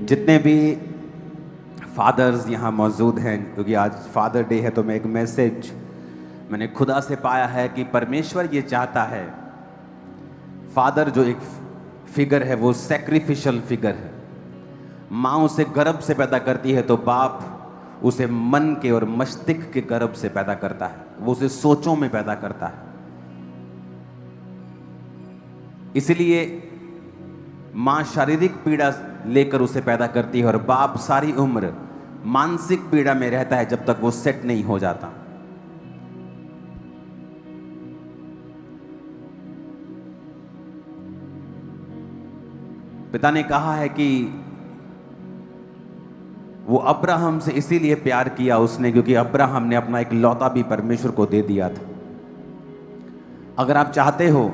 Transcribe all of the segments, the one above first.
जितने भी फादर्स यहाँ मौजूद हैं, क्योंकि आज फादर डे है, तो मैं एक मैसेज मैंने खुदा से पाया है कि परमेश्वर ये चाहता है, फादर जो एक फिगर है वो सैक्रिफिशियल फिगर है। माँ उसे गर्भ से पैदा करती है तो बाप उसे मन के और मस्तिष्क के गर्भ से पैदा करता है, वो उसे सोचों में पैदा करता है। इसलिए माँ शारीरिक पीड़ा लेकर उसे पैदा करती है और बाप सारी उम्र मानसिक पीड़ा में रहता है जब तक वो सेट नहीं हो जाता। पिता ने कहा है कि वो अब्राहम से इसीलिए प्यार किया उसने क्योंकि अब्राहम ने अपना एक लौता भी परमेश्वर को दे दिया था। अगर आप चाहते हो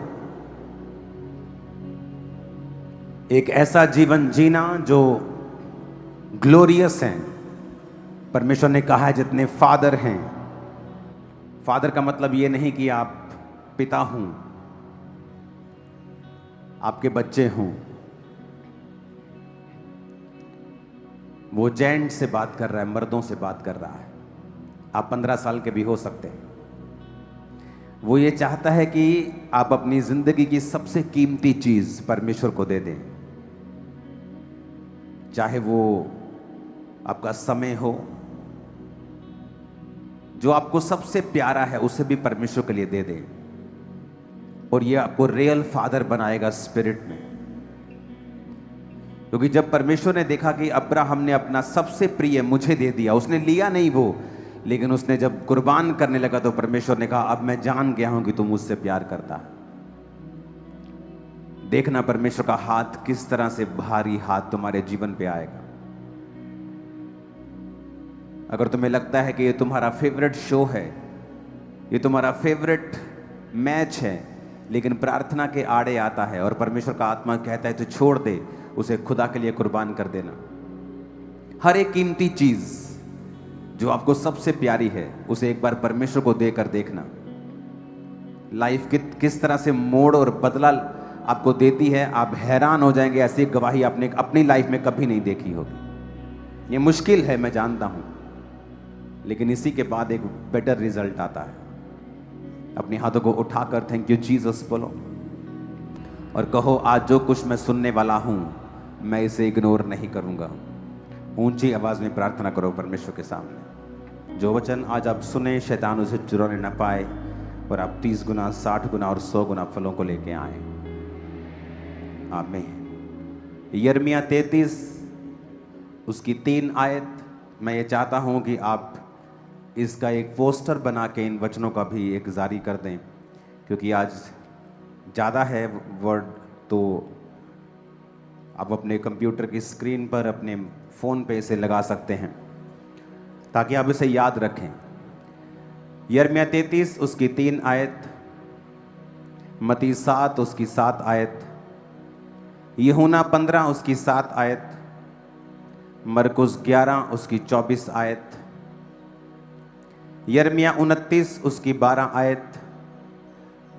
एक ऐसा जीवन जीना जो ग्लोरियस है, परमेश्वर ने कहा है जितने फादर हैं, फादर का मतलब ये नहीं कि आप पिता हूं, आपके बच्चे हों। वो जेंट से बात कर रहा है, मर्दों से बात कर रहा है। आप 15 साल के भी हो सकते हैं। वो ये चाहता है कि आप अपनी जिंदगी की सबसे कीमती चीज परमेश्वर को दे दें, चाहे वो आपका समय हो, जो आपको सबसे प्यारा है उसे भी परमेश्वर के लिए दे दें। और ये आपको रियल फादर बनाएगा स्पिरिट में। क्योंकि जब परमेश्वर ने देखा कि अब्राहम ने अपना सबसे प्रिय मुझे दे दिया, उसने लिया नहीं वो, लेकिन उसने जब कुर्बान करने लगा तो परमेश्वर ने कहा अब मैं जान गया हूं कि तुम मुझसे प्यार करता है। देखना परमेश्वर का हाथ किस तरह से भारी हाथ तुम्हारे जीवन पे आएगा। अगर तुम्हें लगता है कि ये तुम्हारा फेवरेट शो है, ये तुम्हारा फेवरेट मैच है, लेकिन प्रार्थना के आड़े आता है और परमेश्वर का आत्मा कहता है तो छोड़ दे, उसे खुदा के लिए कुर्बान कर देना। हर एक कीमती चीज जो आपको सबसे प्यारी है उसे एक बार परमेश्वर को देकर देखना। लाइफ किस तरह से मोड़ और बदला आपको देती है, आप हैरान हो जाएंगे। ऐसी गवाही आपने अपनी लाइफ में कभी नहीं देखी होगी। ये मुश्किल है, मैं जानता हूं, लेकिन इसी के बाद एक बेटर रिजल्ट आता है। अपने हाथों को उठाकर थैंक यू जीसस बोलो और कहो आज जो कुछ मैं सुनने वाला हूं मैं इसे इग्नोर नहीं करूंगा। ऊंची आवाज में प्रार्थना करो परमेश्वर के सामने। जो वचन आज आप सुने शैतान उसे चुराने न पाए और आप 30 गुना, 60 गुना और 100 गुना फलों को लेके आए। आमीन। यिर्मयाह 33 उसकी 3 आयत, मैं ये चाहता हूं कि आप इसका एक पोस्टर बना के इन वचनों का भी एक जारी कर दें, क्योंकि आज ज़्यादा है वर्ड, तो आप अपने कंप्यूटर की स्क्रीन पर, अपने फ़ोन पे इसे लगा सकते हैं ताकि आप इसे याद रखें। यिर्मयाह 33 उसकी 3 आयत, मत्ती 7 उसकी 7 आयत, यूहन्ना 15 उसकी 7 आयत, मरकुस 11 उसकी 24 आयत, यिर्मयाह 29 उसकी 12 आयत,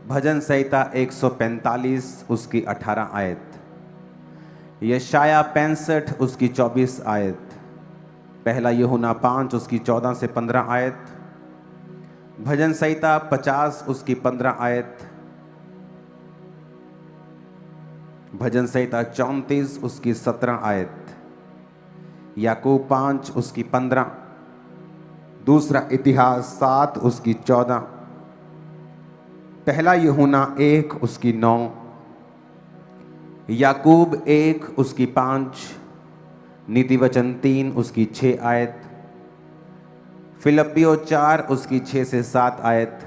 भजन संहिता 145 उसकी 18 आयत, यशाया 65 उसकी 24 आयत, पहला यूहन्ना 5 उसकी 14 से 15 आयत, भजन संहिता 50 उसकी 15 आयत, भजन संहिता 34 उसकी 17 आयत, याकूब 5 उसकी 15, दूसरा इतिहास 7 उसकी 14, पहला यूहन्ना 1 उसकी 9, याकूब 1 उसकी 5, नीति वचन 3 उसकी 6 आयत, फिलिप्पियों 4 उसकी 6 से 7 आयत,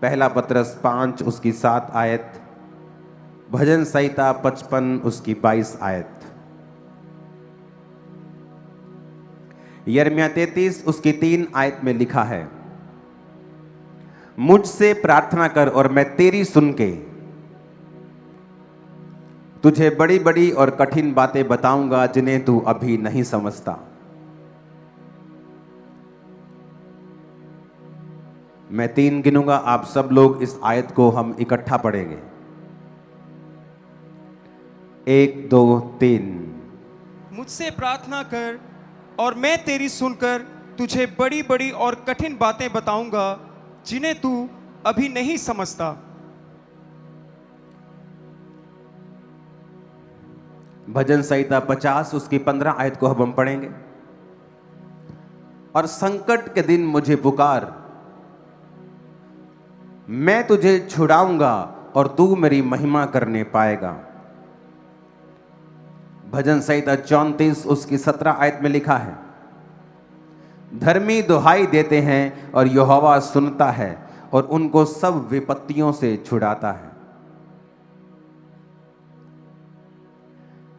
पहला पत्रस 5 उसकी 7 आयत, भजन संहिता 55 उसकी 22 आयत। यिर्मयाह 33 उसकी 3 आयत में लिखा है, मुझसे प्रार्थना कर और मैं तेरी सुन के तुझे बड़ी बड़ी और कठिन बातें बताऊंगा जिन्हें तू अभी नहीं समझता। मैं 3 गिनूंगा, आप सब लोग इस आयत को हम इकट्ठा पढ़ेंगे। 1 2 3। मुझसे प्रार्थना कर और मैं तेरी सुनकर तुझे बड़ी बड़ी और कठिन बातें बताऊंगा जिन्हें तू अभी नहीं समझता। भजन संहिता 50 उसकी 15 आयत को हम पढ़ेंगे। और संकट के दिन मुझे पुकार, मैं तुझे छुड़ाऊंगा और तू मेरी महिमा करने पाएगा। भजन संहिता 34 उसकी 17 आयत में लिखा है, धर्मी दुहाई देते हैं और यहोवा सुनता है और उनको सब विपत्तियों से छुड़ाता है।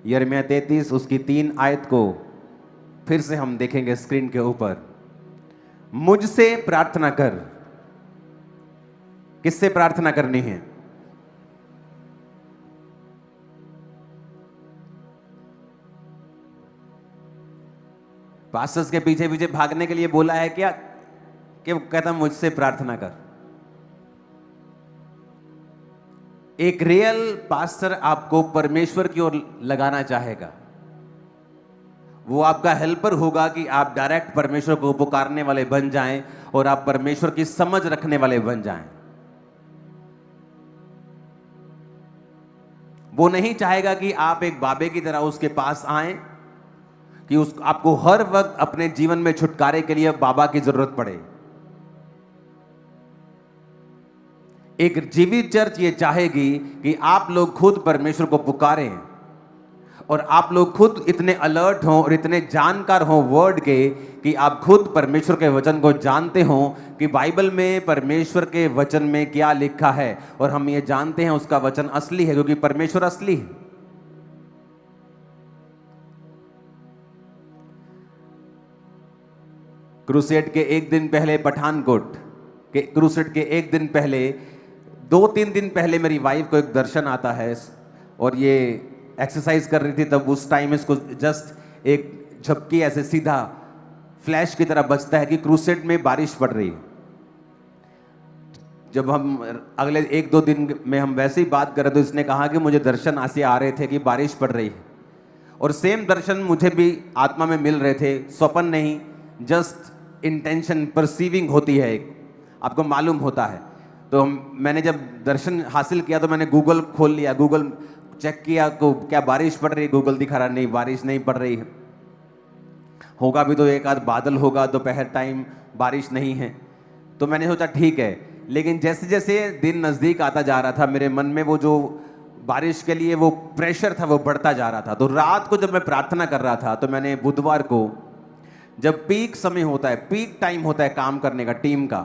यिर्मयाह 33 उसकी 3 आयत को फिर से हम देखेंगे स्क्रीन के ऊपर। मुझसे प्रार्थना कर। किससे प्रार्थना करनी है? पास्टर्स के पीछे पीछे भागने के लिए बोला है क्या कि वो कहता मुझसे प्रार्थना कर। एक रियल पास्टर आपको परमेश्वर की ओर लगाना चाहेगा। वो आपका हेल्पर होगा कि आप डायरेक्ट परमेश्वर को पुकारने वाले बन जाएं और आप परमेश्वर की समझ रखने वाले बन जाएं। वो नहीं चाहेगा कि आप एक बाबे की तरह उसके पास आएं, कि आपको हर वक्त अपने जीवन में छुटकारे के लिए बाबा की जरूरत पड़े। एक जीवित चर्च ये चाहेगी कि आप लोग खुद परमेश्वर को पुकारें और आप लोग खुद इतने अलर्ट हों और इतने जानकार हों वर्ड के कि आप खुद परमेश्वर के वचन को जानते हों कि बाइबल में परमेश्वर के वचन में क्या लिखा है, और हम ये जानते हैं उसका वचन असली है क्योंकि परमेश्वर असली है। क्रूसेड के एक दिन पहले, पठानकोट के क्रूसेड के एक दिन पहले, 2-3 दिन पहले मेरी वाइफ को एक दर्शन आता है और ये एक्सरसाइज कर रही थी। तब उस टाइम इसको जस्ट एक झपकी ऐसे सीधा फ्लैश की तरह बचता है कि क्रूसेड में बारिश पड़ रही है। जब हम अगले 1-2 दिन में हम वैसे ही बात कर रहे तो इसने कहा कि मुझे दर्शन ऐसे आ रहे थे कि बारिश पड़ रही है, और सेम दर्शन मुझे भी आत्मा में मिल रहे थे। स्वप्न नहीं, जस्ट इंटेंशन परसीविंग होती है, एक आपको मालूम होता है। तो मैंने जब दर्शन हासिल किया तो मैंने गूगल खोल लिया, गूगल चेक किया को क्या बारिश पड़ रही है, गूगल दिखा रहा नहीं, बारिश नहीं पड़ रही है। होगा भी तो एक आध बादल होगा, दोपहर टाइम बारिश नहीं है। तो मैंने सोचा ठीक है, लेकिन जैसे जैसे दिन नज़दीक आता जा रहा था मेरे मन में वो जो बारिश के लिए वो प्रेशर था वो बढ़ता जा रहा था। तो रात को जब मैं प्रार्थना कर रहा था तो मैंने बुधवार को, जब पीक समय होता है, पीक टाइम होता है काम करने का टीम का,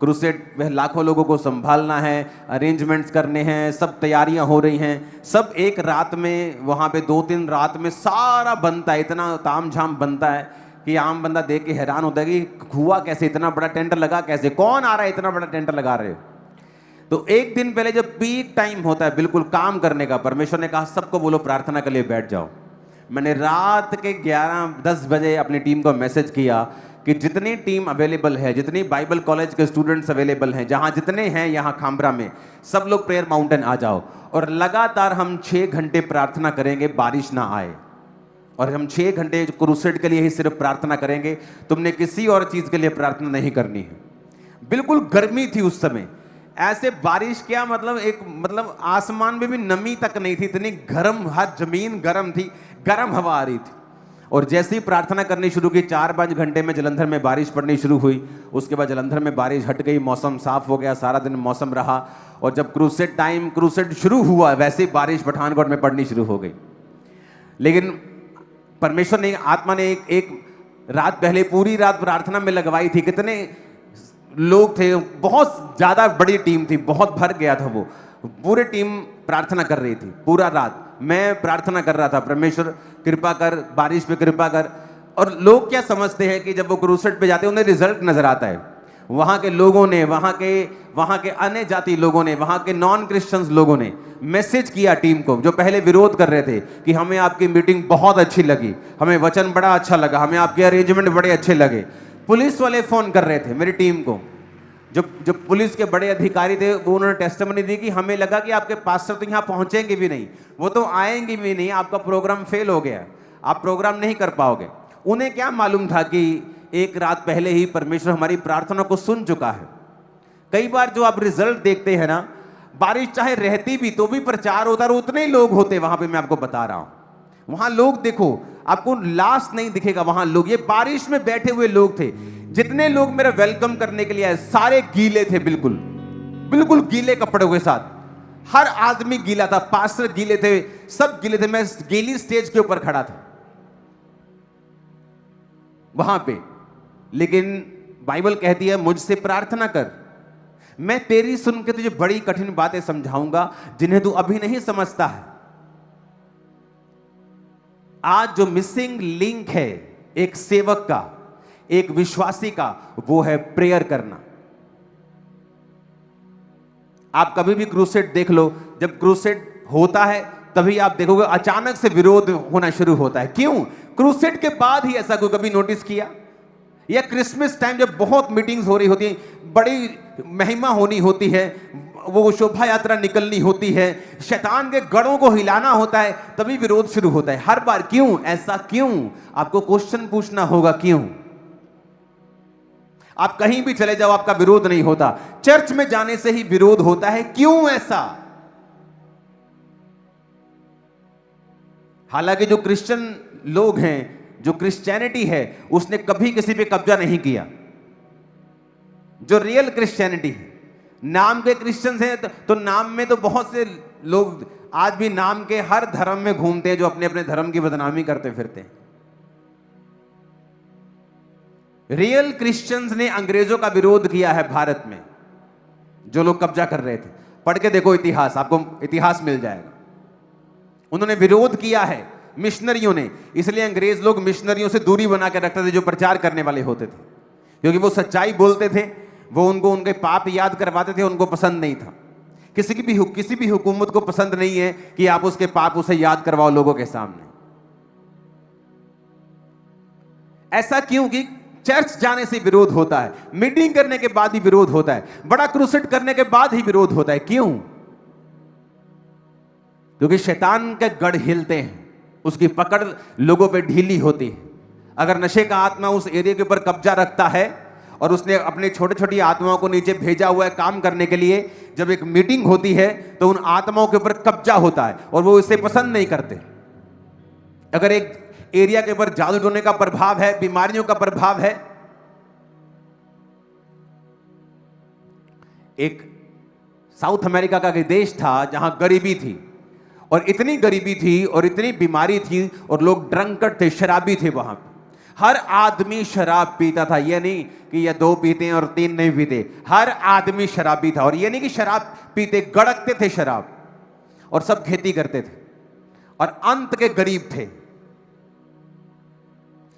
क्रूसेड वह लाखों लोगों को संभालना है, अरेंजमेंट्स करने हैं, सब तैयारियां हो रही हैं, सब एक रात में वहाँ पे 2-3 रात में सारा बनता है, इतना तामझाम बनता है कि आम बंदा देख के हैरान होता है कि हुआ कैसे, इतना बड़ा टेंट लगा कैसे, कौन आ रहा है इतना बड़ा टेंट लगा रहे हो। तो एक दिन पहले जब पीक टाइम होता है बिल्कुल काम करने का, परमेश्वर ने कहा सबको बोलो प्रार्थना के लिए बैठ जाओ। मैंने रात के 11-10 बजे अपनी टीम को मैसेज किया कि जितनी टीम अवेलेबल है, जितनी बाइबल कॉलेज के स्टूडेंट्स अवेलेबल हैं, जहां जितने हैं यहाँ खामरा में, सब लोग प्रेयर माउंटेन आ जाओ और लगातार हम 6 घंटे प्रार्थना करेंगे, बारिश ना आए। और हम 6 घंटे क्रूसेड के लिए ही सिर्फ प्रार्थना करेंगे, तुमने किसी और चीज के लिए प्रार्थना नहीं करनी है। बिल्कुल गर्मी थी उस समय, ऐसे बारिश क्या मतलब आसमान में भी नमी तक नहीं थी, इतनी गर्म, हर जमीन गर्म थी, गर्म हवा आ रही थी। और जैसे ही प्रार्थना करनी शुरू की, 4-5 घंटे में जलंधर में बारिश पड़नी शुरू हुई। उसके बाद जलंधर में बारिश हट गई, मौसम साफ हो गया, सारा दिन मौसम रहा। और जब क्रूसेड शुरू हुआ वैसे ही बारिश पठानकोट में पड़नी शुरू हो गई। लेकिन परमेश्वर ने, आत्मा ने एक रात पहले पूरी रात प्रार्थना में लगवाई थी। कितने लोग थे, बहुत ज्यादा बड़ी टीम थी, बहुत भर गया था वो, पूरी टीम प्रार्थना कर रही थी पूरा रात। मैं प्रार्थना कर रहा था, परमेश्वर कृपा कर, बारिश पे कृपा कर। और लोग क्या समझते हैं कि जब वो क्रूसेड पे जाते हैं उन्हें रिजल्ट नजर आता है। वहां के लोगों ने, वहां के अन्य जाति लोगों ने, वहां के नॉन क्रिश्चियंस लोगों ने मैसेज किया टीम को, जो पहले विरोध कर रहे थे, कि हमें आपकी मीटिंग बहुत अच्छी लगी, हमें वचन बड़ा अच्छा लगा, हमें आपके अरेंजमेंट बड़े अच्छे लगे। पुलिस वाले फोन कर रहे थे मेरी टीम को, जो पुलिस के बड़े अधिकारी थे वो उन्होंने टेस्टिमनी दी कि हमें लगा कि आपके पास्टर तो यहाँ पहुंचेंगे भी नहीं, वो तो आएंगे भी नहीं, आपका प्रोग्राम फेल हो गया, आप प्रोग्राम नहीं कर पाओगे। उन्हें क्या मालूम था कि एक रात पहले ही परमेश्वर हमारी प्रार्थना को सुन चुका है। कई बार जो आप रिजल्ट देखते हैं ना, बारिश चाहे रहती भी तो भी प्रचार होता और उतने ही लोग होते वहां पे, मैं आपको बता रहा हूं। वहां लोग देखो, आपको लास्ट नहीं दिखेगा, वहां लोग, ये बारिश में बैठे हुए लोग थे। जितने लोग मेरा वेलकम करने के लिए आए सारे गीले थे, बिल्कुल बिल्कुल गीले कपड़ों के साथ, हर आदमी गीला था, पास्टर गीले थे, सब गीले थे। मैं गीली स्टेज के ऊपर खड़ा था वहां पे। लेकिन बाइबल कहती है मुझसे प्रार्थना कर, मैं तेरी सुन के तुझे बड़ी कठिन बातें समझाऊंगा जिन्हें तू अभी नहीं समझता है। आज जो मिसिंग लिंक है एक सेवक का, एक विश्वासी का, वो है प्रेयर करना। आप कभी भी क्रूसेड देख लो, जब क्रूसेड होता है तभी आप देखोगे अचानक से विरोध होना शुरू होता है। क्यों? क्रूसेड के बाद ही ऐसा कोई कभी नोटिस किया? या क्रिसमस टाइम जब बहुत मीटिंग्स हो रही होती है, बड़ी महिमा होनी होती है, वो शोभा यात्रा निकलनी होती है, शैतान के गढ़ों को हिलाना होता है, तभी विरोध शुरू होता है हर बार। क्यों? ऐसा क्यों? आपको क्वेश्चन पूछना होगा क्यों। आप कहीं भी चले जाओ आपका विरोध नहीं होता, चर्च में जाने से ही विरोध होता है। क्यों ऐसा? हालांकि जो क्रिश्चियन लोग हैं, जो क्रिश्चियनिटी है, उसने कभी किसी पे कब्जा नहीं किया। जो रियल क्रिश्चियनिटी है, नाम के क्रिश्चियंस हैं तो नाम में तो बहुत से लोग आज भी नाम के हर धर्म में घूमते हैं जो अपने अपने धर्म की बदनामी करते फिरते हैं। रियल क्रिश्चियंस ने अंग्रेजों का विरोध किया है भारत में, जो लोग कब्जा कर रहे थे। पढ़ के देखो इतिहास, आपको इतिहास मिल जाएगा। उन्होंने विरोध किया है मिशनरियों ने, इसलिए अंग्रेज लोग मिशनरियों से दूरी बना के रखते थे जो प्रचार करने वाले होते थे, क्योंकि वो सच्चाई बोलते थे, वो उनको उनके पाप याद करवाते थे, उनको पसंद नहीं था। किसी भी हुकूमत को पसंद नहीं है कि आप उसके पाप उसे याद करवाओ लोगों के सामने। ऐसा क्यों? कि चर्च जाने से विरोध होता है, मीटिंग करने के बाद ही विरोध होता है, बड़ा क्रूसेड करने के बाद ही विरोध होता है। क्यों? क्योंकि शैतान के गढ़ हिलते हैं, उसकी पकड़ लोगों पे ढीली होती है। अगर नशे का आत्मा उस एरिया के ऊपर कब्जा रखता है और उसने अपने छोटे छोटी आत्माओं को नीचे भेजा हुआ है काम करने के लिए, जब एक मीटिंग होती है तो उन आत्माओं के ऊपर कब्जा होता है और वो इसे पसंद नहीं करते। अगर एक एरिया के ऊपर जादू टोने का प्रभाव है, बीमारियों का प्रभाव है, एक साउथ अमेरिका का देश था जहां गरीबी थी, और इतनी गरीबी थी और इतनी बीमारी थी और लोग ड्रंकर्ड थे, शराबी थे। वहां हर आदमी शराब पीता था। यह नहीं कि ये 2 पीते हैं और 3 नहीं पीते, हर आदमी शराबी था। और यह नहीं कि शराब पीते, गड़कते थे शराब, और सब खेती करते थे और अंत के गरीब थे।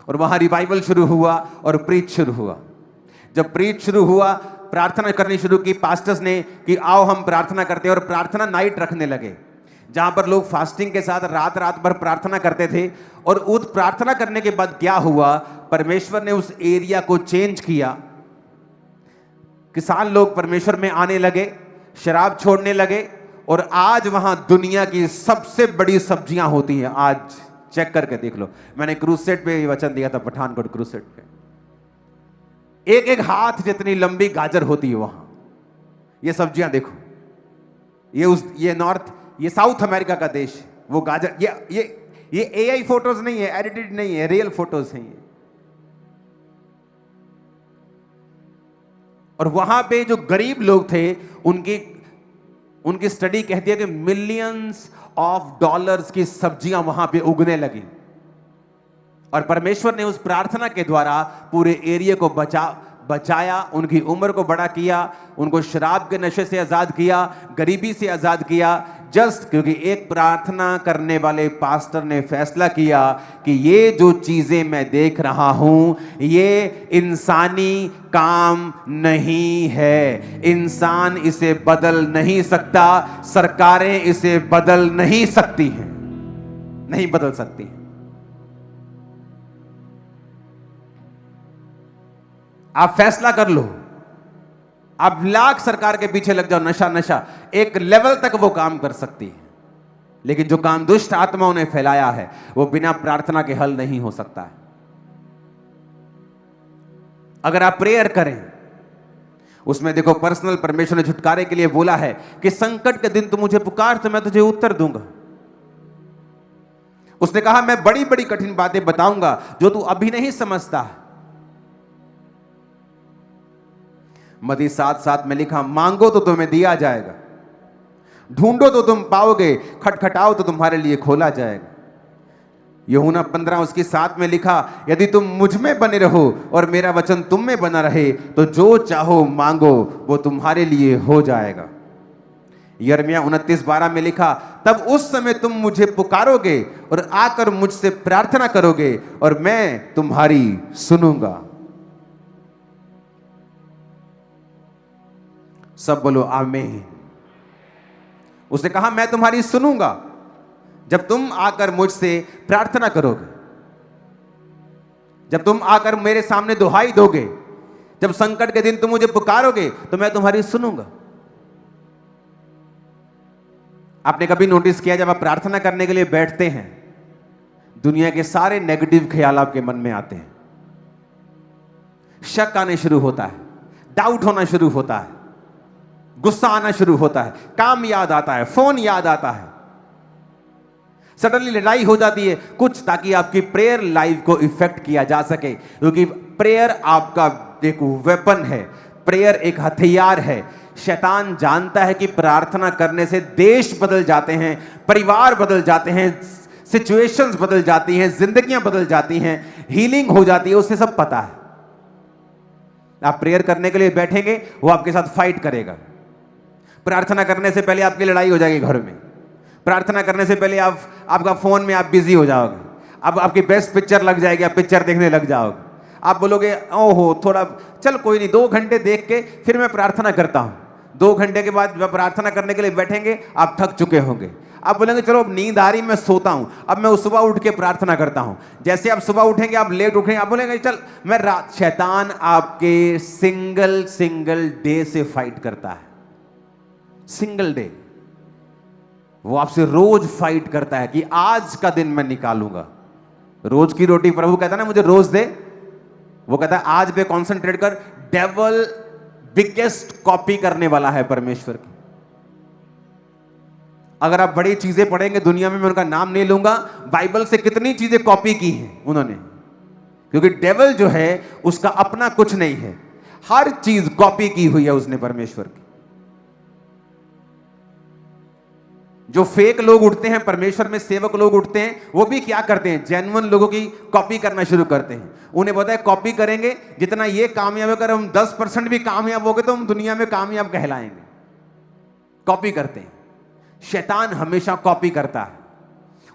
और वहां रिवाइवल शुरू हुआ और प्रीच शुरू हुआ। जब प्रीच शुरू हुआ, प्रार्थना करनी शुरू की पास्टर्स ने कि आओ हम प्रार्थना करते हैं, और प्रार्थना नाइट रखने लगे जहां पर लोग फास्टिंग के साथ रात रात भर प्रार्थना करते थे। और उस प्रार्थना करने के बाद क्या हुआ, परमेश्वर ने उस एरिया को चेंज किया। किसान लोग परमेश्वर में आने लगे, शराब छोड़ने लगे, और आज वहां दुनिया की सबसे बड़ी सब्जियां होती हैं। आज चेक करके देख लो, मैंने क्रूसेड पे वचन दिया था, पठानकोट क्रूसेड पे, एक एक हाथ जितनी लंबी गाजर होती है वहां। ये सब्जियां देखो, ये नॉर्थ, ये साउथ अमेरिका का देश, वो गाजर, ये एआई फोटोज नहीं है, एडिटेड नहीं है, रियल फोटोज हैं ये। और वहां पे जो गरीब लोग थे, उनकी स्टडी कहती है कि मिलियंस ऑफ डॉलर्स की सब्जियां वहां पे उगने लगी। और परमेश्वर ने उस प्रार्थना के द्वारा पूरे एरिया को बचाया, उनकी उम्र को बड़ा किया, उनको शराब के नशे से आजाद किया, गरीबी से आजाद किया, जस्ट क्योंकि एक प्रार्थना करने वाले पास्टर ने फैसला किया कि ये जो चीजें मैं देख रहा हूं ये इंसानी काम नहीं है, इंसान इसे बदल नहीं सकता, सरकारें इसे बदल नहीं सकती हैं, नहीं बदल सकती। आप फैसला कर लो, आप लाख सरकार के पीछे लग जाओ, नशा नशा, एक लेवल तक वो काम कर सकती है, लेकिन जो काम दुष्ट आत्माओं ने फैलाया है वो बिना प्रार्थना के हल नहीं हो सकता है। अगर आप प्रेयर करें, उसमें देखो पर्सनल परमेश्वर ने छुटकारे के लिए बोला है कि संकट के दिन तू मुझे पुकार तो मैं तुझे उत्तर दूंगा। उसने कहा मैं बड़ी बड़ी कठिन बातें बताऊंगा जो तू अभी नहीं समझता। मत्ती 7:7 में लिखा, मांगो तो तुम्हें दिया जाएगा, ढूंढो तो तुम पाओगे, खटखटाओ तो तुम्हारे लिए खोला जाएगा। यूहन्ना 15:7 में लिखा, यदि तुम मुझ में बने रहो और मेरा वचन तुम में बना रहे तो जो चाहो मांगो वो तुम्हारे लिए हो जाएगा। यिर्मयाह 29:12 में लिखा, तब उस समय तुम मुझे पुकारोगे और आकर मुझसे प्रार्थना करोगे और मैं तुम्हारी सुनूंगा। सब बोलो आमीन। उसने कहा मैं तुम्हारी सुनूंगा जब तुम आकर मुझसे प्रार्थना करोगे, जब तुम आकर मेरे सामने दुहाई दोगे, जब संकट के दिन तुम मुझे पुकारोगे तो मैं तुम्हारी सुनूंगा। आपने कभी नोटिस किया जब आप प्रार्थना करने के लिए बैठते हैं, दुनिया के सारे नेगेटिव ख्याल आपके मन में आते हैं, शक आने शुरू होता है, डाउट होना शुरू होता है, गुस्सा आना शुरू होता है, काम याद आता है, फोन याद आता है, सडनली लड़ाई हो जाती है कुछ, ताकि आपकी प्रेयर लाइफ को इफेक्ट किया जा सके। क्योंकि प्रेयर आपका एक वेपन है, प्रेयर एक हथियार है। शैतान जानता है कि प्रार्थना करने से देश बदल जाते हैं, परिवार बदल जाते हैं, सिचुएशंस बदल जाती हैं, जिंदगियां बदल जाती हैं, हीलिंग हो जाती है, उसे सब पता है। आप प्रेयर करने के लिए बैठेंगे, वो आपके साथ फाइट करेगा। प्रार्थना करने से पहले आपकी लड़ाई हो जाएगी घर में, प्रार्थना करने से पहले आपका फोन में आप बिजी हो जाओगे, अब आपकी बेस्ट पिक्चर लग जाएगी, आप पिक्चर देखने लग जाओगे, आप बोलोगे ओहो थोड़ा चल कोई नहीं 2 घंटे देख के फिर मैं प्रार्थना करता हूं। 2 घंटे के बाद जब प्रार्थना करने के लिए बैठेंगे आप थक चुके होंगे, आप बोलेंगे चलो अब नींद आ रही मैं सोता हूं, अब मैं सुबह उठ के प्रार्थना करता हूं। जैसे आप सुबह उठेंगे आप लेट उठेंगे, आप बोलेंगे चल मैं रात। शैतान आपके सिंगल डे से फाइट करता है, सिंगल डे। वो आपसे रोज फाइट करता है कि आज का दिन मैं निकालूंगा। रोज की रोटी प्रभु कहता है ना मुझे रोज दे, वो कहता है आज पे कंसंट्रेट कर। डेविल बिगेस्ट कॉपी करने वाला है परमेश्वर की। अगर आप बड़ी चीजें पढ़ेंगे दुनिया में, मैं उनका नाम नहीं लूंगा, बाइबल से कितनी चीजें कॉपी की हैं उन्होंने, क्योंकि डेविल जो है उसका अपना कुछ नहीं है, हर चीज कॉपी की हुई है उसने परमेश्वर की। जो फेक लोग उठते हैं, परमेश्वर में सेवक लोग उठते हैं, वो भी क्या करते हैं, जेन्युइन लोगों की कॉपी करना शुरू करते हैं। उन्हें पता है कॉपी करेंगे, जितना ये कामयाब है, अगर हम 10% भी कामयाब हो गए तो हम दुनिया में कामयाब कहलाएंगे। कॉपी करते हैं। शैतान हमेशा कॉपी करता है।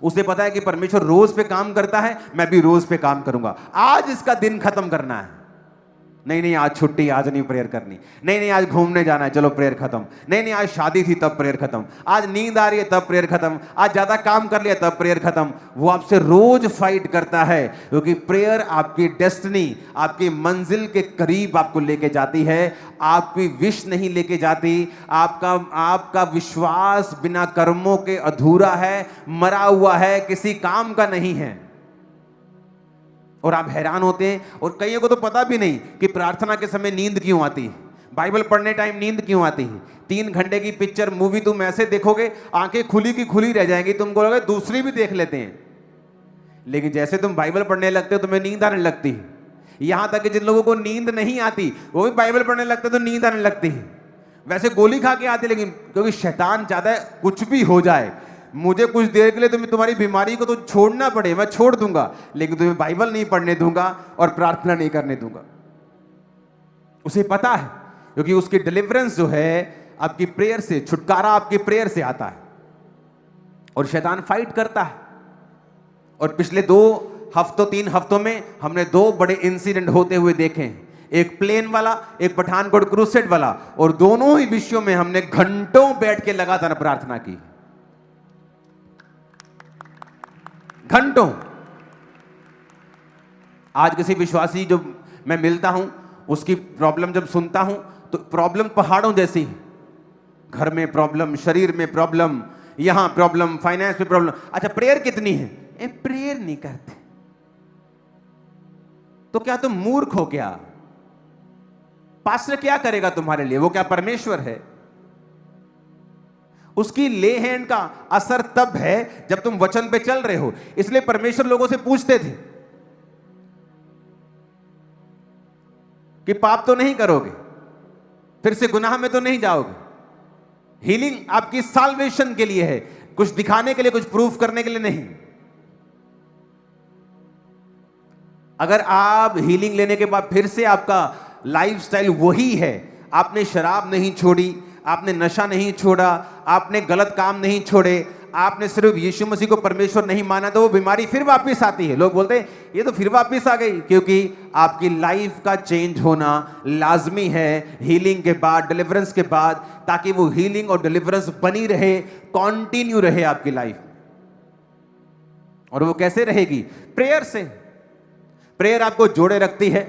उसे पता है कि परमेश्वर रोज पे काम करता है, मैं भी रोज पे काम करूंगा। आज इसका दिन खत्म करना है, नहीं आज छुट्टी, आज नहीं प्रेयर करनी, नहीं आज घूमने जाना है, चलो प्रेयर खत्म, नहीं आज शादी थी तब प्रेयर खत्म, आज नींद आ रही है तब प्रेयर खत्म, आज ज्यादा काम कर लिया तब प्रेयर खत्म। वो आपसे रोज फाइट करता है, क्योंकि प्रेयर आपकी डेस्टिनी, आपकी मंजिल के करीब आपको लेके जाती है, आपकी विश नहीं लेके जाती। आपका विश्वास बिना कर्मों के अधूरा है, मरा हुआ है, किसी काम का नहीं है। और आप हैरान होते हैं, और कईयों को तो पता भी नहीं कि प्रार्थना के समय नींद क्यों आती है, बाइबल पढ़ने टाइम नींद क्यों आती है। 3 घंटे की पिक्चर मूवी तुम ऐसे देखोगे, आंखें खुली की खुली रह जाएंगी, तुम बोलोगे दूसरी भी देख लेते हैं, लेकिन जैसे तुम बाइबल पढ़ने लगते हो तुम्हें नींद आने लगती है। यहां तक कि जिन लोगों को नींद नहीं आती वो भी बाइबल पढ़ने लगते तो नींद आने लगती है। वैसे गोली खा के आती, लेकिन क्योंकि शैतान चाहता है कुछ भी हो जाए, मुझे कुछ देर के लिए तुम्हारी बीमारी को तो छोड़ना पड़े, मैं छोड़ दूंगा, लेकिन तुम्हें बाइबल नहीं पढ़ने दूंगा और प्रार्थना नहीं करने दूंगा। उसे पता है, क्योंकि उसकी डिलीवरेंस जो है आपकी प्रेयर से, छुटकारा आपकी प्रेयर से आता है। और शैतान फाइट करता है। और पिछले 3 हफ्तों में हमने 2 बड़े इंसिडेंट होते हुए देखे हैं, एक प्लेन वाला, एक पठानकोट क्रूसेड वाला, और दोनों ही विषयों में हमने घंटों बैठ के लगातार प्रार्थना की, घंटों। आज किसी विश्वासी जो मैं मिलता हूं, उसकी प्रॉब्लम जब सुनता हूं तो प्रॉब्लम पहाड़ों जैसी है। घर में प्रॉब्लम, शरीर में प्रॉब्लम, यहां प्रॉब्लम, फाइनेंस में प्रॉब्लम। अच्छा, प्रेयर कितनी है? प्रेयर नहीं करते तो क्या तुम मूर्ख हो क्या? पास्टर क्या करेगा तुम्हारे लिए? वो क्या परमेश्वर है? उसकी ले हैंड का असर तब है जब तुम वचन पे चल रहे हो। इसलिए परमेश्वर लोगों से पूछते थे कि पाप तो नहीं करोगे, फिर से गुनाह में तो नहीं जाओगे। हीलिंग आपकी साल्वेशन के लिए है, कुछ दिखाने के लिए, कुछ प्रूफ करने के लिए नहीं। अगर आप हीलिंग लेने के बाद फिर से आपका लाइफस्टाइल वही है, आपने शराब नहीं छोड़ी, आपने नशा नहीं छोड़ा, आपने गलत काम नहीं छोड़े, आपने सिर्फ यीशु मसीह को परमेश्वर नहीं माना, तो वो बीमारी फिर वापस आती है। लोग बोलते हैं ये तो फिर वापस आ गई, क्योंकि आपकी लाइफ का चेंज होना लाजमी है हीलिंग के बाद, डिलीवरेंस के बाद, ताकि वो हीलिंग और डिलीवरेंस बनी रहे, कंटिन्यू रहे आपकी लाइफ। और वो कैसे रहेगी? प्रेयर से। प्रेयर आपको जोड़े रखती है।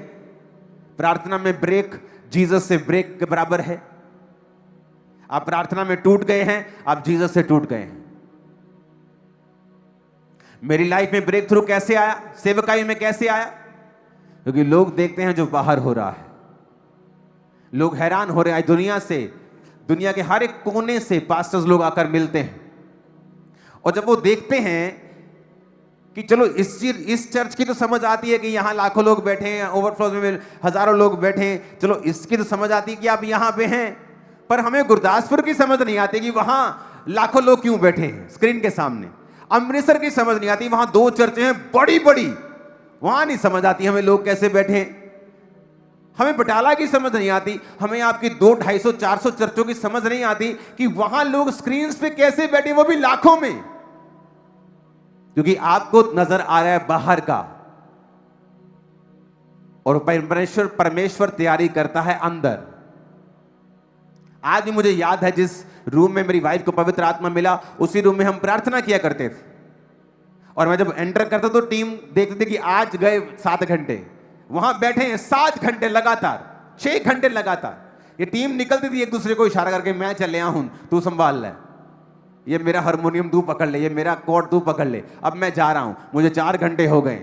प्रार्थना में ब्रेक जीसस से ब्रेक के बराबर है। आप प्रार्थना में टूट गए हैं, आप जीसस से टूट गए हैं। मेरी लाइफ में ब्रेक थ्रू कैसे आया? सेवकाई में कैसे आया? क्योंकि लोग देखते हैं जो बाहर हो रहा है, लोग हैरान हो रहे हैं। दुनिया से, दुनिया के हर एक कोने से पास्टर्स लोग आकर मिलते हैं, और जब वो देखते हैं कि चलो इस चर्च की तो समझ आती है कि यहां लाखों लोग बैठे हैं, ओवरफ्लो में हजारों लोग बैठे हैं, चलो इसकी तो समझ आती है कि आप यहां पे हैं, पर हमें गुरदासपुर की समझ नहीं आती कि वहां लाखों लोग क्यों बैठे हैं स्क्रीन के सामने। अमृतसर की समझ नहीं आती, वहां 2 चर्चें हैं बड़ी बड़ी, वहां नहीं समझ आती हमें लोग कैसे बैठे हैं। हमें बटाला की समझ नहीं आती, हमें आपकी 200, 250, 400 चर्चों की समझ नहीं आती कि वहां लोग स्क्रीन पे कैसे बैठे, वो भी लाखों में। क्योंकि आपको नजर आ रहा है बाहर का, और परमेश्वर तैयारी करता है अंदर। आज भी मुझे याद है जिस रूम में मेरी वाइफ को पवित्र आत्मा मिला, उसी रूम में हम प्रार्थना किया करते थे। और मैं जब एंटर करता तो टीम देखते थे कि आज गए 7 घंटे, वहां बैठे हैं 7 घंटे लगातार, 6 घंटे लगातार। ये टीम निकलती थी एक दूसरे को इशारा करके, मैं चल रहा हूं, तू संभाल ले, ये मेरा हारमोनियम तू पकड़ ले, ये मेरा कॉर्ड तू पकड़ ले, अब मैं जा रहा हूं, मुझे 4 घंटे हो गए,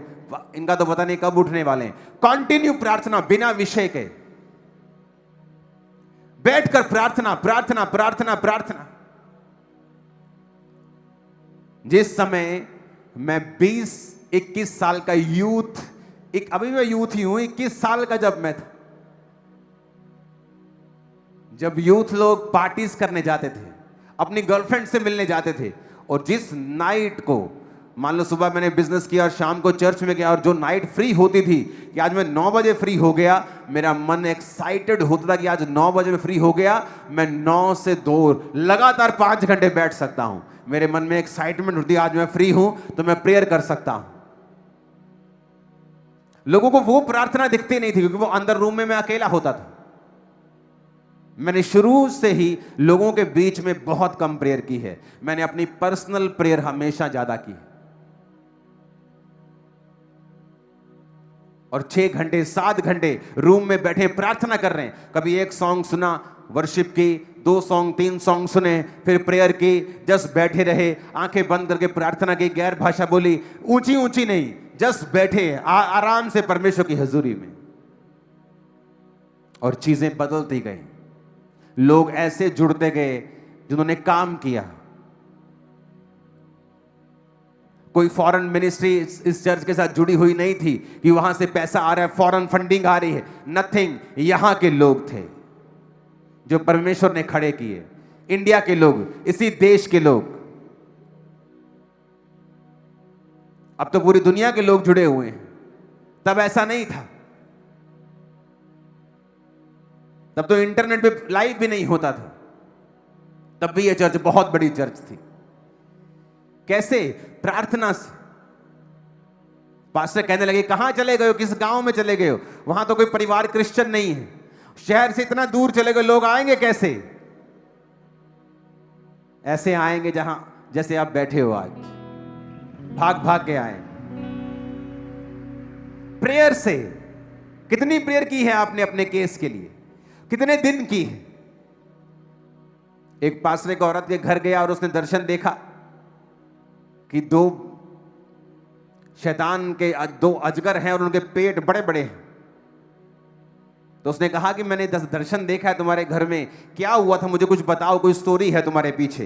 इनका तो पता नहीं कब उठने वाले हैं। कंटिन्यू प्रार्थना, बिना विषय के, बैठकर प्रार्थना प्रार्थना प्रार्थना प्रार्थना। जिस समय मैं 20-21 साल का यूथ, अभी मैं यूथ ही हूं, 21 साल का जब मैं था, जब यूथ लोग पार्टीज करने जाते थे, अपनी गर्लफ्रेंड से मिलने जाते थे, और जिस नाइट को, मान लो सुबह मैंने बिजनेस किया और शाम को चर्च में गया, और जो नाइट फ्री होती थी कि आज मैं 9 बजे फ्री हो गया, मेरा मन एक्साइटेड होता था कि आज 9 बजे में फ्री हो गया, मैं 9 से 2 लगातार 5 घंटे बैठ सकता हूं। मेरे मन में एक्साइटमेंट होती है, आज मैं फ्री हूं तो मैं प्रेयर कर सकता हूं। लोगों को वो प्रार्थना दिखती नहीं थी, क्योंकि वो अंदर रूम में मैं अकेला होता था। मैंने शुरू से ही लोगों के बीच में बहुत कम प्रेयर की है, मैंने अपनी पर्सनल प्रेयर हमेशा ज्यादा की। और 6 घंटे 7 घंटे रूम में बैठे प्रार्थना कर रहे हैं। कभी एक सॉन्ग सुना वर्शिप की, 2 सॉन्ग 3 सॉन्ग सुने, फिर प्रेयर की, जस्ट बैठे रहे, आंखें बंद करके प्रार्थना की, गैर भाषा बोली, ऊंची ऊंची नहीं, जस्ट बैठे आराम से परमेश्वर की हजूरी में। और चीजें बदलती गई, लोग ऐसे जुड़ते गए जिन्होंने काम किया। कोई फॉरेन मिनिस्ट्री इस चर्च के साथ जुड़ी हुई नहीं थी कि वहां से पैसा आ रहा है, फॉरेन फंडिंग आ रही है, नथिंग। यहां के लोग थे जो परमेश्वर ने खड़े किए, इंडिया के लोग, इसी देश के लोग। अब तो पूरी दुनिया के लोग जुड़े हुए हैं, तब ऐसा नहीं था। तब तो इंटरनेट पे लाइव भी नहीं होता था, तब भी यह चर्च बहुत बड़ी चर्च थी। कैसे? प्रार्थना से। पास्टर कहने लगे, कहां चले गए हो, किस गांव में चले गए हो, वहां तो कोई परिवार क्रिश्चियन नहीं है, शहर से इतना दूर चले गए, लोग आएंगे कैसे? ऐसे आएंगे जहां जैसे आप बैठे हो आज, भाग भाग के आए। प्रेयर से। कितनी प्रेयर की है आपने अपने केस के लिए? कितने दिन की है। एक पासरे की औरत के घर गया और उसने दर्शन देखा कि दो शैतान के दो अजगर हैं और उनके पेट बड़े बड़े हैं। तो उसने कहा कि मैंने दर्शन देखा है तुम्हारे घर में, क्या हुआ था मुझे कुछ बताओ, कोई स्टोरी है तुम्हारे पीछे,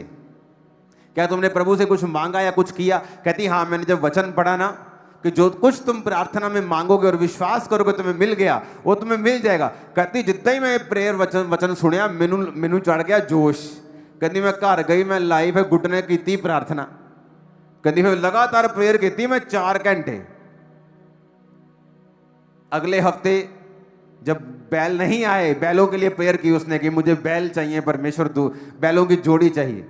क्या तुमने प्रभु से कुछ मांगा या कुछ किया? कहती हाँ, मैंने जब वचन पढ़ा ना कि जो कुछ तुम प्रार्थना में मांगोगे और विश्वास करोगे तुम्हें मिल गया, वो तुम्हें मिल जाएगा। कहती जितना ही मैं प्रेयर वचन सुनिया मैनू चढ़ गया जोश। कहती मैं घर गई, मैं लाइव है घुटने की प्रार्थना, कहती मैं लगातार प्रेयर की मैं 4 घंटे। अगले हफ्ते जब बैल नहीं आए, बैलों के लिए प्रेयर की उसने कि मुझे बैल चाहिए परमेश्वर, बैलों की जोड़ी चाहिए।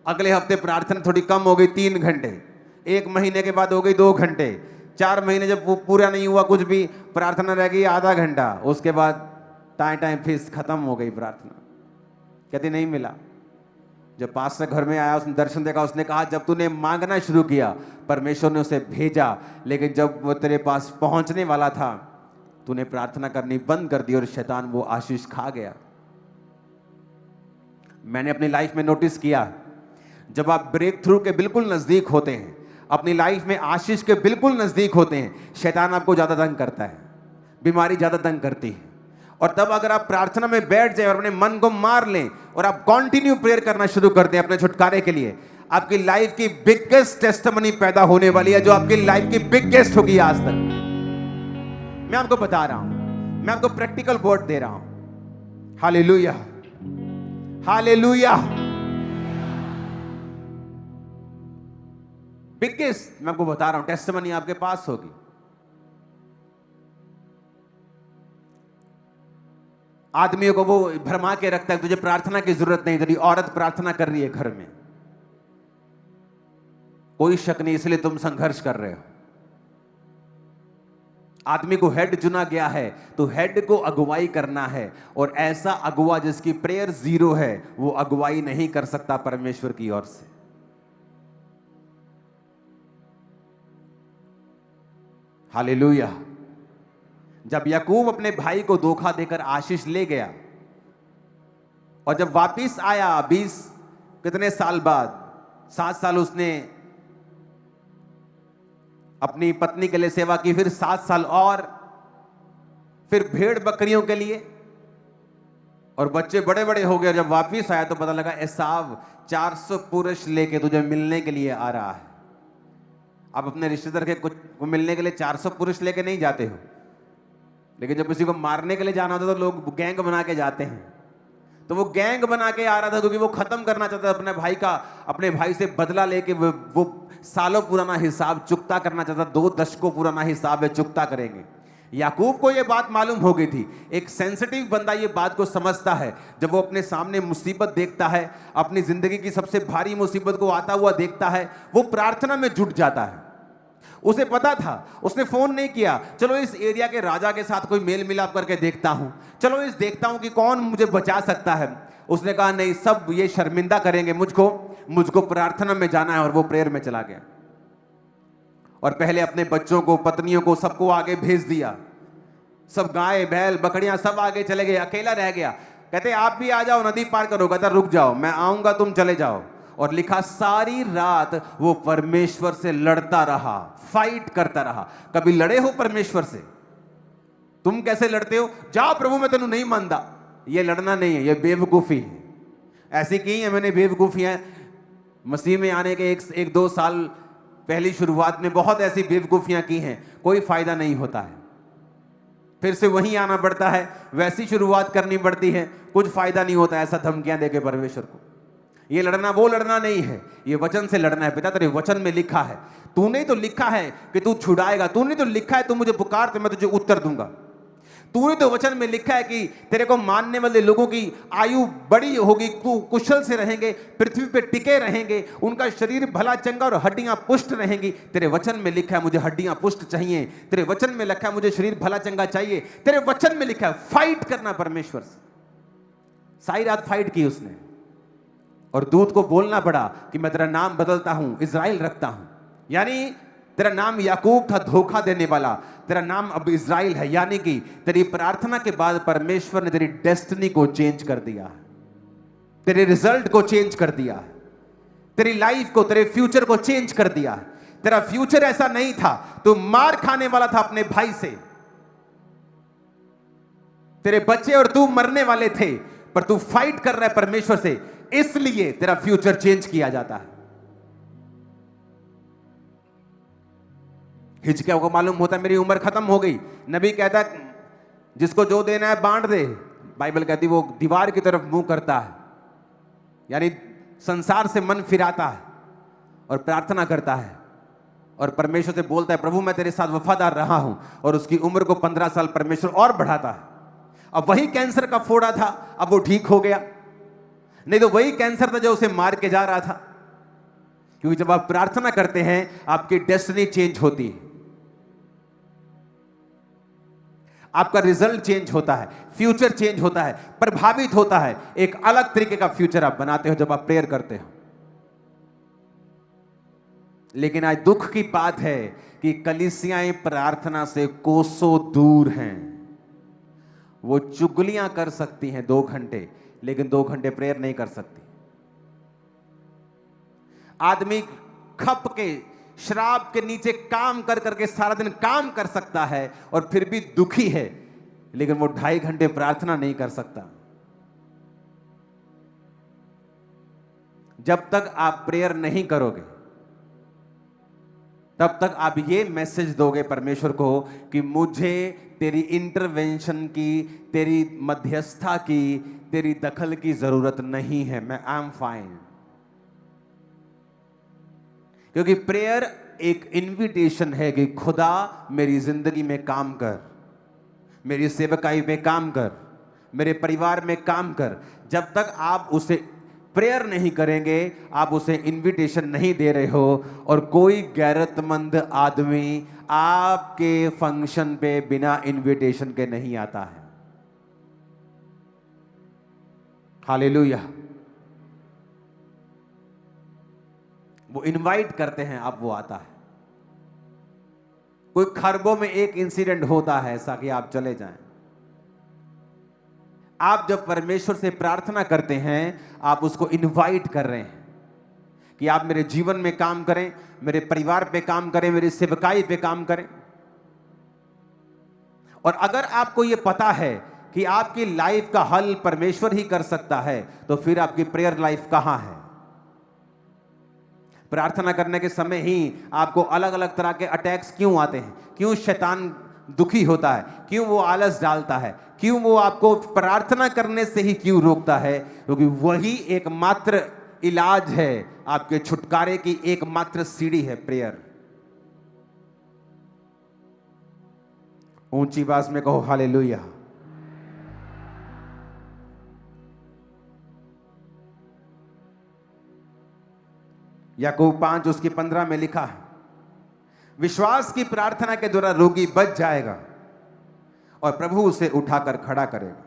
अगले हफ्ते प्रार्थना थोड़ी कम हो गई 3 घंटे, 1 महीने के बाद हो गई 2 घंटे, 4 महीने जब वो पूरा नहीं हुआ कुछ भी, प्रार्थना रह गई आधा घंटा, उसके बाद टाइम फीस खत्म हो गई प्रार्थना। कहती नहीं मिला। जब पास्टर घर में आया, उसने दर्शन देखा, उसने कहा जब तूने मांगना शुरू किया परमेश्वर ने उसे भेजा, लेकिन जब वो तेरे पास पहुंचने वाला था तूने प्रार्थना करनी बंद कर दी और शैतान वो आशीष खा गया। मैंने अपनी लाइफ में नोटिस किया, जब आप ब्रेक थ्रू के बिल्कुल नजदीक होते हैं, अपनी लाइफ में आशीष के बिल्कुल नजदीक होते हैं, शैतान आपको ज्यादा तंग करता है, बीमारी ज्यादा तंग करती है। और तब अगर आप प्रार्थना में बैठ जाए और अपने मन को मार लें और आप कंटिन्यू प्रेयर करना शुरू कर दें अपने छुटकारे के लिए, आपकी लाइफ की बिगेस्ट टेस्टिमनी पैदा होने वाली है, जो आपकी लाइफ की बिगेस्ट होगी आज तक। मैं आपको बता रहा हूं, मैं आपको प्रैक्टिकल वर्ड दे रहा हूं। Hallelujah, hallelujah. बिगेस्ट मैं आपको बता रहा हूं टेस्टिमनी आपके पास होगी। आदमियों को वो भरमा के रखता है तुझे प्रार्थना की जरूरत नहीं, तेरी औरत प्रार्थना कर रही है घर में, कोई शक नहीं, इसलिए तुम संघर्ष कर रहे हो। आदमी को हेड चुना गया है तो हेड को अगुवाई करना है, और ऐसा अगुवा जिसकी प्रेयर 0 है वो अगुवाई नहीं कर सकता परमेश्वर की ओर से। हालेलुया। जब याकूब अपने भाई को धोखा देकर आशीष ले गया और जब वापिस आया 20 कितने साल बाद, 7 साल उसने अपनी पत्नी के लिए सेवा की, फिर 7 साल और, फिर भेड़ बकरियों के लिए, और बच्चे बड़े बड़े हो गए। जब वापिस आया तो पता लगा एसाव 400 पुरुष लेके तुझे मिलने के लिए आ रहा है। आप अपने रिश्तेदार के कुछ को मिलने के लिए 400 पुरुष लेके नहीं जाते हो, लेकिन जब किसी को मारने के लिए जाना होता तो लोग गैंग बना के जाते हैं। तो वो गैंग बना के आ रहा था क्योंकि वो खत्म करना चाहता था अपने भाई का, अपने भाई से बदला लेके वो सालों पुराना हिसाब चुकता करना चाहता, 2 दशकों पुराना हिसाब है, चुकता करेंगे। याकूब को ये बात मालूम हो गई थी। एक सेंसिटिव बंदा ये बात को समझता है, जब वो अपने सामने मुसीबत देखता है, अपनी जिंदगी की सबसे भारी मुसीबत को आता हुआ देखता है, वो प्रार्थना में जुट जाता है। उसे पता था, उसने फोन नहीं किया चलो इस एरिया के राजा के साथ कोई मेल मिलाप करके देखता हूं, चलो इस देखता हूं कि कौन मुझे बचा सकता है। उसने कहा नहीं, सब ये शर्मिंदा करेंगे मुझको प्रार्थना में जाना है, और वो प्रेयर में चला गया। और पहले अपने बच्चों को, पत्नियों को, सबको आगे भेज दिया, सब गाय बैल बकरियां सब आगे चले गए, अकेला रह गया। कहते आप भी आ जाओ, नदी पार करो। कहता रुक जाओ, मैं आऊंगा, तुम चले जाओ। और लिखा सारी रात वो परमेश्वर से लड़ता रहा, फाइट करता रहा। कभी लड़े हो परमेश्वर से? तुम कैसे लड़ते हो? जाओ प्रभु मैं तेनू नहीं मानता। ये लड़ना नहीं है, ये बेवकूफी है। ऐसी की है मैंने बेवकूफियां मसीह में आने के 1-2 साल पहली शुरुआत में, बहुत ऐसी बेवकूफियां की हैं, कोई फायदा नहीं होता है। फिर से वहीं आना पड़ता है, वैसी शुरुआत करनी पड़ती है, कुछ फायदा नहीं होता। ऐसा धमकियां देके परमेश्वर को। ये लड़ना वो लड़ना नहीं है, ये वचन से लड़ना है। पिता तेरे वचन में लिखा है, तूने तो लिखा है कि तू छुड़ाएगा, तूने तो लिखा है तू मुझे पुकार तो मैं तुझे उत्तर दूंगा। तूने तो वचन में लिखा है कि तेरे को मानने वाले लोगों की आयु बड़ी होगी, तू कुशल से रहेंगे, पृथ्वी पे टिके रहेंगे, उनका शरीर भला चंगा और हड्डियां पुष्ट रहेंगी। तेरे वचन में लिखा है मुझे हड्डियां पुष्ट चाहिए, तेरे वचन में लिखा है मुझे शरीर भला चंगा चाहिए, तेरे वचन में लिखा है फाइट करना परमेश्वर से। सारी रात फाइट की उसने, और दूत को बोलना पड़ा कि मैं तेरा नाम बदलता हूं, इज़राइल रखता हूं, यानी तेरा नाम याकूब था, धोखा देने वाला। तेरा नाम अब इज़राइल है, यानी कि तेरी प्रार्थना के बाद परमेश्वर ने तेरी डेस्टिनी को चेंज कर दिया, तेरे रिजल्ट को चेंज कर दिया, तेरी लाइफ को, तेरे फ्यूचर को चेंज कर दिया। तेरा फ्यूचर ऐसा नहीं था, तू मार खाने वाला था अपने भाई से, तेरे बच्चे और तू मरने वाले थे, पर तू फाइट कर रहा है परमेश्वर से, इसलिए तेरा फ्यूचर चेंज किया जाता है। हिजकिय्याह को मालूम होता है मेरी उम्र खत्म हो गई। नबी कहता है जिसको जो देना है बांट दे। बाइबल कहती वो दीवार की तरफ मुंह करता है, यानी संसार से मन फिराता है और प्रार्थना करता है और परमेश्वर से बोलता है प्रभु मैं तेरे साथ वफादार रहा हूं, और उसकी उम्र को 15 साल परमेश्वर और बढ़ाता है। अब वही कैंसर का फोड़ा था, अब वो ठीक हो गया, नहीं तो वही कैंसर था जो उसे मार के जा रहा था। क्योंकि जब आप प्रार्थना करते हैं आपकी डेस्टिनी चेंज होती है, आपका रिजल्ट चेंज होता है, फ्यूचर चेंज होता है, प्रभावित होता है। एक अलग तरीके का फ्यूचर आप बनाते हो जब आप प्रेयर करते हो। लेकिन आज दुख की बात है कि कलीसियाएं प्रार्थना से कोसों दूर हैं। वो चुगलियां कर सकती हैं 2 घंटे, लेकिन 2 घंटे प्रेयर नहीं कर सकती। आदमी खप के शराब के नीचे काम कर करके सारा दिन काम कर सकता है और फिर भी दुखी है, लेकिन वो 2.5 घंटे प्रार्थना नहीं कर सकता। जब तक आप प्रेयर नहीं करोगे तब तक आप ये मैसेज दोगे परमेश्वर को कि मुझे तेरी इंटरवेंशन की, तेरी मध्यस्थता की, तेरी दखल की जरूरत नहीं है, मैं आई एम फाइन। क्योंकि प्रेयर एक इनविटेशन है कि खुदा मेरी जिंदगी में काम कर, मेरी सेवकाई में काम कर, मेरे परिवार में काम कर। जब तक आप उसे प्रेयर नहीं करेंगे आप उसे इनविटेशन नहीं दे रहे हो। और कोई गैरतमंद आदमी आपके फंक्शन पे बिना इनविटेशन के नहीं आता है। हालेलुया। वो इनवाइट करते हैं, अब वो आता है। कोई खरबों में एक इंसिडेंट होता है ऐसा कि आप चले जाएं। आप जब परमेश्वर से प्रार्थना करते हैं आप उसको इनवाइट कर रहे हैं कि आप मेरे जीवन में काम करें, मेरे परिवार पे काम करें, मेरी सेवकाई पे काम करें। और अगर आपको यह पता है कि आपकी लाइफ का हल परमेश्वर ही कर सकता है, तो फिर आपकी प्रेयर लाइफ कहां है? प्रार्थना करने के समय ही आपको अलग अलग तरह के अटैक्स क्यों आते हैं? क्यों शैतान दुखी होता है? क्यों वो आलस डालता है? क्यों वो आपको प्रार्थना करने से ही क्यों रोकता है? क्योंकि वही एकमात्र इलाज है, आपके छुटकारे की एकमात्र सीढ़ी है प्रेयर। ऊंची आवाज में कहो हालेलुया। याकूब 5 उसकी 15 में लिखा है, विश्वास की प्रार्थना के द्वारा रोगी बच जाएगा और प्रभु उसे उठाकर खड़ा करेगा।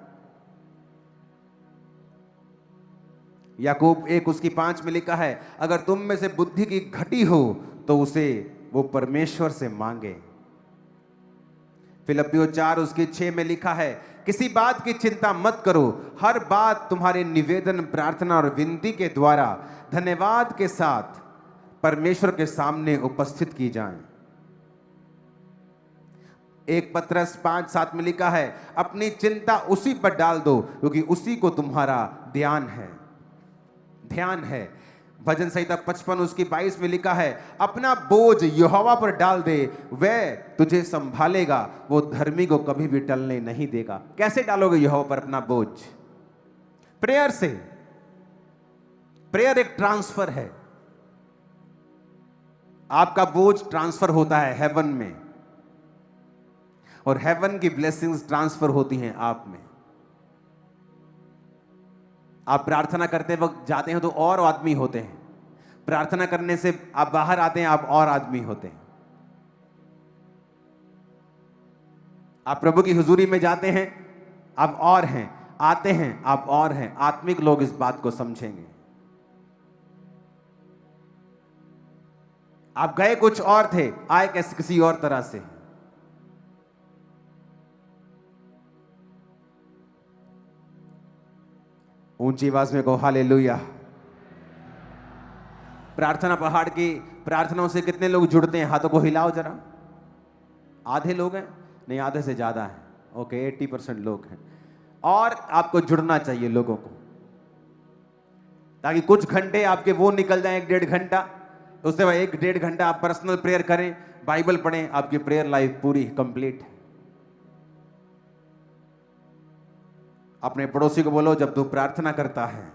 याकूब 1 उसकी 5 में लिखा है, अगर तुम में से बुद्धि की घटी हो तो उसे वो परमेश्वर से मांगे। फिलिप्पियों 4 उसकी 6 में लिखा है, किसी बात की चिंता मत करो, हर बात तुम्हारे निवेदन, प्रार्थना और विनती के द्वारा धन्यवाद के साथ परमेश्वर के सामने उपस्थित की जाए। 1 पतरस 5:7 में लिखा है, अपनी चिंता उसी पर डाल दो क्योंकि उसी को तुम्हारा ध्यान है। भजन संहिता 55 उसकी 22 में लिखा है, अपना बोझ यहोवा पर डाल दे, वह तुझे संभालेगा, वो धर्मी को कभी भी टलने नहीं देगा। कैसे डालोगे यहोवा पर अपना बोझ? प्रेयर से। प्रेयर एक ट्रांसफर है। आपका बोझ ट्रांसफर होता है हेवन में, और हेवन की ब्लेसिंग्स ट्रांसफर होती हैं आप में। आप प्रार्थना करते वक्त जाते हैं तो और आदमी होते हैं, प्रार्थना करने से आप बाहर आते हैं आप और आदमी होते हैं। आप प्रभु की हुजूरी में जाते हैं आप और हैं, आते हैं आप और हैं। आत्मिक लोग इस बात को समझेंगे। आप गए कुछ और थे, आए कैसे किसी और तरह से। ऊंची आवाज में कहो हालेलुया। प्रार्थना पहाड़ की प्रार्थनाओं से कितने लोग जुड़ते हैं? हाथों को हिलाओ जरा। आधे लोग हैं? नहीं, आधे से ज्यादा है। ओके, 80% लोग हैं। और आपको जुड़ना चाहिए लोगों को, ताकि कुछ घंटे आपके वो निकल जाए, 1-1.5 घंटा, उससे बाद 1-1.5 घंटा आप पर्सनल प्रेयर करें, बाइबल पढ़ें, आपकी प्रेयर लाइफ पूरी कंप्लीट है। अपने पड़ोसी को बोलो, जब तू प्रार्थना करता है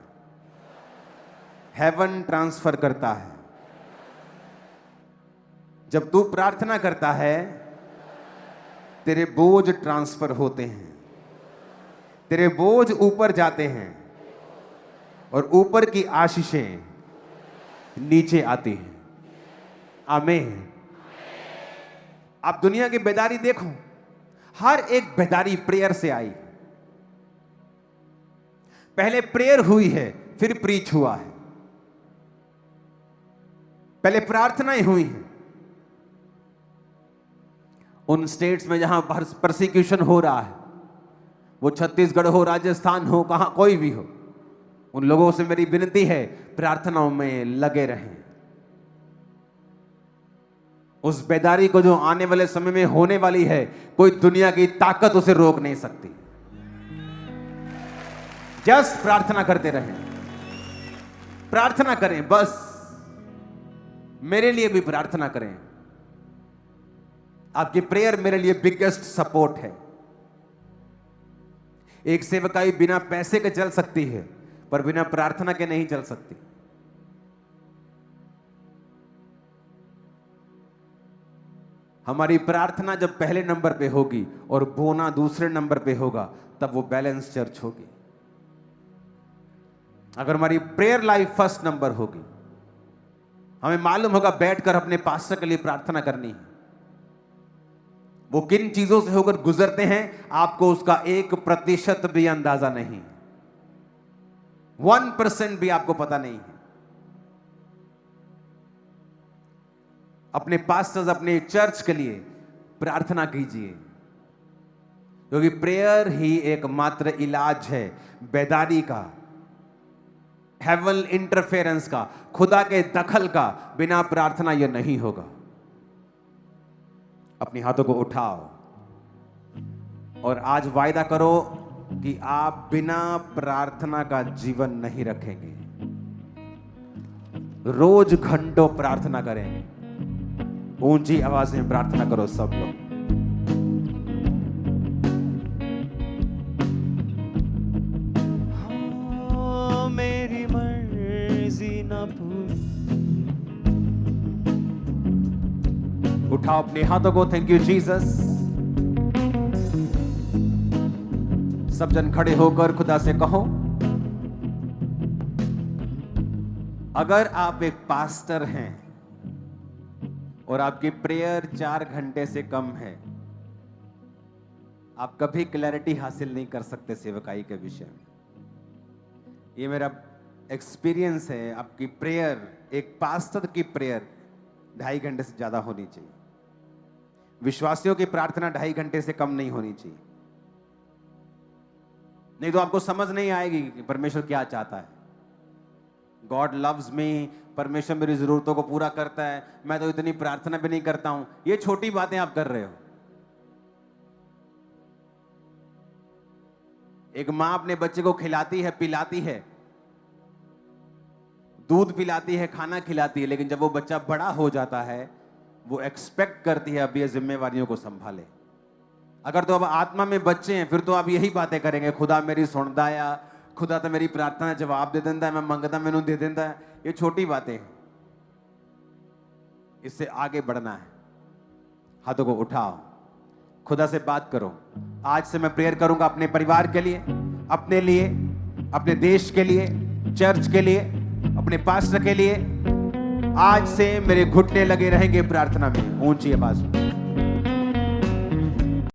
हेवन ट्रांसफर करता है। जब तू प्रार्थना करता है तेरे बोझ ट्रांसफर होते हैं, तेरे बोझ ऊपर जाते हैं और ऊपर की आशीषें नीचे आती हैं। आमीन। आप दुनिया की बेदारी देखो, हर एक बेदारी प्रेयर से आई। पहले प्रेयर हुई है, फिर प्रीच हुआ है। पहले प्रार्थनाएं हुई हैं। उन स्टेट्स में जहां परसिक्यूशन हो रहा है, वो छत्तीसगढ़ हो, राजस्थान हो, कहां कोई भी हो, उन लोगों से मेरी विनती है, प्रार्थनाओं में लगे रहें। उस बेदारी को जो आने वाले समय में होने वाली है, कोई दुनिया की ताकत उसे रोक नहीं सकती। जस्ट प्रार्थना करते रहें, प्रार्थना करें, बस मेरे लिए भी प्रार्थना करें। आपकी प्रेयर मेरे लिए बिगेस्ट सपोर्ट है। एक सेवकाई बिना पैसे के चल सकती है, पर बिना प्रार्थना के नहीं चल सकती। हमारी प्रार्थना जब पहले नंबर पे होगी और बोना दूसरे नंबर पे होगा, तब वो बैलेंस चर्च होगी। अगर हमारी प्रेयर लाइफ फर्स्ट नंबर होगी, हमें मालूम होगा बैठकर अपने पास्टर के लिए प्रार्थना करनी है, वो किन चीजों से होकर गुजरते हैं, आपको उसका 1% भी अंदाजा नहीं, 1% भी आपको पता नहीं है। अपने पास्टर्स, अपने चर्च के लिए प्रार्थना कीजिए, क्योंकि प्रेयर ही एकमात्र इलाज है बेदारी का, हेवन इंटरफेरेंस का, खुदा के दखल का। बिना प्रार्थना यह नहीं होगा। अपने हाथों को उठाओ और आज वायदा करो कि आप बिना प्रार्थना का जीवन नहीं रखेंगे। रोज घंटों प्रार्थना करेंगे। ऊंची आवाज में प्रार्थना करो सब लोग। मेरी मर्जी ना पूरी। उठाओ अपने हाथों को। Thank you Jesus. सब जन खड़े होकर खुदा से कहो, अगर आप एक पास्टर हैं और आपकी प्रेयर 4 घंटे से कम है, आप कभी क्लैरिटी हासिल नहीं कर सकते सेवकाई के विषय में। ये मेरा एक्सपीरियंस है। आपकी प्रेयर, एक पास्टर की प्रेयर 2.5 घंटे से ज्यादा होनी चाहिए। विश्वासियों की प्रार्थना 2.5 घंटे से कम नहीं होनी चाहिए, नहीं तो आपको समझ नहीं आएगी कि परमेश्वर क्या चाहता है। गॉड लव्स मी, परमेश्वर मेरी जरूरतों को पूरा करता है, मैं तो इतनी प्रार्थना भी नहीं करता हूं। ये छोटी बातें आप कर रहे हो। एक मां अपने बच्चे को खिलाती है, पिलाती है, दूध पिलाती है, खाना खिलाती है, लेकिन जब वो बच्चा बड़ा हो जाता है, वो एक्सपेक्ट करती है अब ये जिम्मेवारियों को संभाले। अगर तो अब आत्मा में बच्चे हैं, फिर तो आप यही बातें करेंगे, खुदा मेरी सुनदा है, खुदा तो मेरी प्रार्थना जवाब दे देता है, मैं मंगता मैनू दे देता है। ये छोटी बातें हैं, इससे आगे बढ़ना है। हाथों को उठाओ, खुदा से बात करो। आज से मैं प्रेयर करूंगा अपने परिवार के लिए, अपने लिए, अपने देश के लिए, चर्च के लिए, अपने पास्टर के लिए। आज से मेरे घुटने लगे रहेंगे प्रार्थना में। ऊंची आवाज में